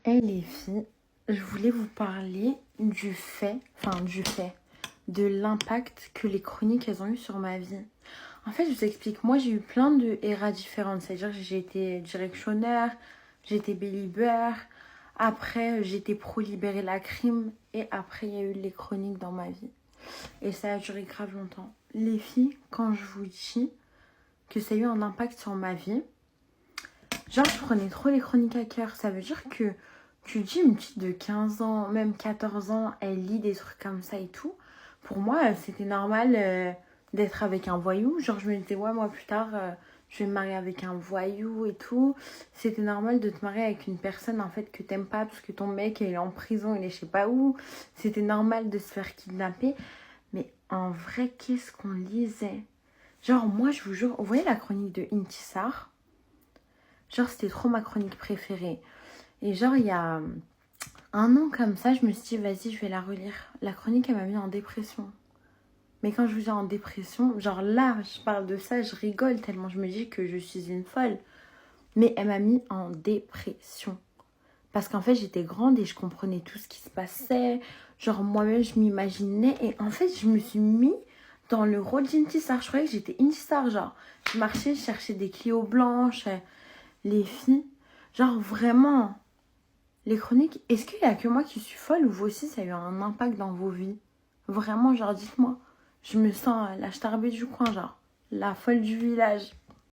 Et les filles, je voulais vous parler de l'impact que les chroniques elles ont eu sur ma vie. En fait, je vous explique, moi j'ai eu plein de eras différentes, c'est-à-dire que j'ai été directionnaire, j'ai été believer, après j'étais pro-libérer la crime, et après il y a eu les chroniques dans ma vie. Et ça a duré grave longtemps. Les filles, quand je vous dis que ça a eu un impact sur ma vie, genre je prenais trop les chroniques à cœur, ça veut dire que tu dis une petite de 15 ans, même 14 ans, elle lit des trucs comme ça et tout. Pour moi, c'était normal d'être avec un voyou. Genre, je me disais, ouais, moi plus tard, je vais me marier avec un voyou et tout. C'était normal de te marier avec une personne en fait que t'aimes pas parce que ton mec il est en prison, il est je sais pas où. C'était normal de se faire kidnapper. Mais en vrai, qu'est-ce qu'on lisait? Genre, moi, je vous jure, vous voyez la chronique de Intisar? Genre, c'était trop ma chronique préférée. Et genre, il y a un an comme ça, je me suis dit, vas-y, je vais la relire. La chronique, elle m'a mis en dépression. Mais quand je vous dis en dépression, genre là, je parle de ça, je rigole tellement je me dis que je suis une folle. Mais elle m'a mis en dépression. Parce qu'en fait, j'étais grande et je comprenais tout ce qui se passait. Genre, moi-même, je m'imaginais. Et en fait, je me suis mis dans le rôle d'Intisar. Je croyais que j'étais Intisar, genre. Je marchais, je cherchais des Clio blanches, les filles. Genre, vraiment... Les chroniques, est-ce qu'il y a que moi qui suis folle ou vous aussi ça a eu un impact dans vos vies? Vraiment, genre dites-moi. Je me sens la starbée du coin, genre la folle du village.